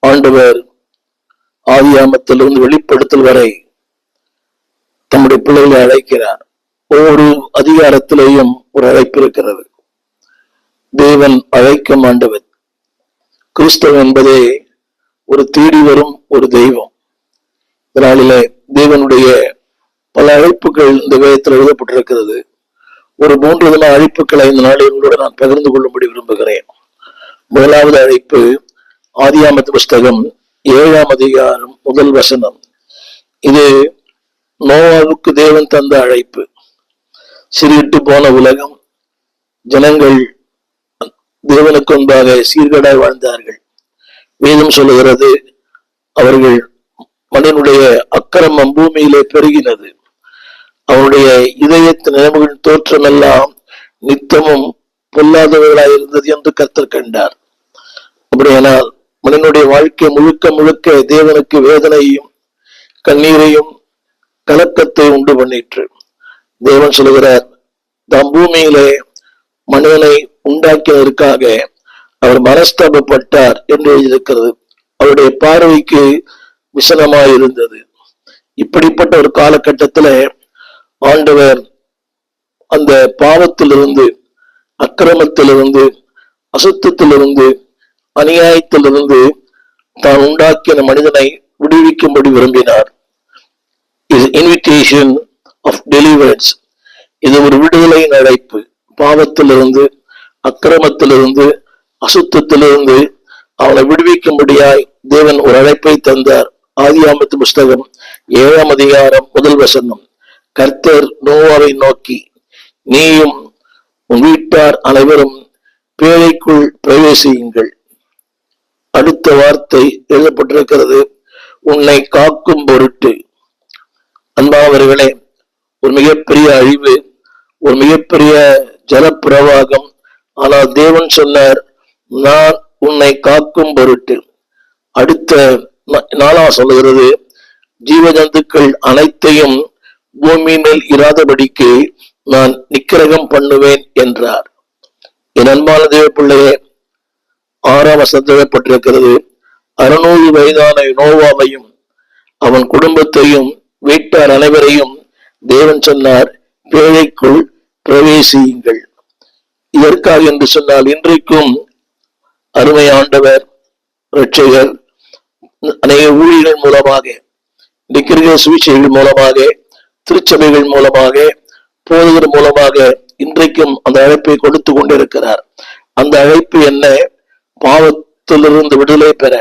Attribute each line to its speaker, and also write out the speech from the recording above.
Speaker 1: ஆண்டவர் ஆதியாமத்திலிருந்து வெளிப்படுத்தல் வரை தம்முடைய பிள்ளைகளை அழைக்கிறார். ஒவ்வொரு அதிகாரத்திலேயும் ஒரு அழைப்பு இருக்கிறது. தேவன் அழைக்கும் ஆண்டவர். கிறிஸ்தவம் என்பதே ஒரு தேடி வரும் ஒரு தெய்வம். இதனாலே தேவனுடைய பல அழைப்புகள் இந்த வேதத்தில் எழுதப்பட்டிருக்கிறது. ஒரு 3 விதமான அழைப்புகளை இந்த நாளில் உங்களோட நான் பகிர்ந்து கொள்ளும்படி விரும்புகிறேன். முதலாவது அழைப்பு ஆதியாமத்து புஸ்தகம் 7ஆம் அதிகாரம் 1 வசனம். இது நோவாவுக்கு தேவன் தந்த அழைப்பு. சிறிட்டு போன உலகம், ஜனங்கள் தேவனுக்கு முன்பாக சீர்கேடாய் வாழ்ந்தார்கள். வேதம் சொல்லுகிறது, அவர்கள் மனிதனுடைய அக்கிரமம் பூமியிலே பெருகினது. அவனுடைய இதயத்தின் நினைவுகளின் தோற்றமெல்லாம் நித்தமும் பொல்லாதவர்களாய் இருந்தது என்று கர்த்தர் கண்டார். அப்படியானால் மனிதனுடைய வாழ்க்கை முழுக்க முழுக்க தேவனுக்கு வேதனையும் கண்ணீரையும் கலக்கத்தை உண்டு பண்ணிற்று. தேவன் சொல்லுகிறார், தாம் பூமியிலே மனிதனை உண்டாக்கியதற்காக அவர் மனஸ்தாபப்பட்டார் என்று எழுதியிருக்கிறது. அவருடைய பார்வைக்கு விசனமாய் இருந்தது. இப்படிப்பட்ட ஒரு காலகட்டத்துல ஆண்டவர் அந்த பாவத்திலிருந்து, அக்கிரமத்திலிருந்து, அசுத்தத்திலிருந்து, அநியாயத்திலிருந்து தான் உண்டாக்கிய மனிதனை விடுவிக்கும்படி விரும்பினார். Invitation of deliverance. இது ஒரு விடுதலையின் அழைப்பு. பாவத்திலிருந்து, அக்கிரமத்திலிருந்து, அசுத்தத்திலிருந்து அவனை விடுவிக்கும்படியாய் தேவன் ஒரு அழைப்பை தந்தார். ஆதியாமத்து புஸ்தகம் 7ஆம் அதிகாரம் 1 வசனம். கர்த்தர் நோவாவை நோக்கி, நீயும் உன் வீட்டார் அனைவரும் பேழைக்குள் பிரவேசியுங்கள். அடுத்த வார்த்தை எழுதப்பட்டிருக்கிறது, உன்னை காக்கும் பொருட்டு. அன்பானவர்களே, ஒரு மிகப்பெரிய அழிவு, ஒரு மிகப்பெரிய ஜலப்பிரவாகம். ஆனால் தேவன் சொன்னார், நான் உன்னை காக்கும் பொருட்டு. அடுத்த 4ஆம் சொல்லுகிறது, ஜீவஜந்துக்கள் அனைத்தையும் பூமி மேல் இராதபடிக்கு நான் நிக்கிரகம் பண்ணுவேன் என்றார். என் அன்பான தேவ பிள்ளையே, 6ஆம் வசனத்திலிருக்கிறது, 600 வயதான நோவாவையும் அவன் குடும்பத்தையும் வீட்டார் அனைவரையும் தேவன் சொன்னார், பேழைக்குள் பிரவேசியுங்கள். இதற்காக என்று சொன்னால், இன்றைக்கும் அருமை ஆண்டவர் இரட்சகர் அநேக ஊழியர்கள் மூலமாக, இருக்கிற சுவிசேஷங்கள் மூலமாக, திருச்சபைகள் மூலமாக, போதகர் மூலமாக இன்றைக்கும் அந்த அழைப்பை கொடுத்து கொண்டிருக்கிறார். அந்த அழைப்பு என்ன? பாவத்திலிருந்து விடுதலை பெற,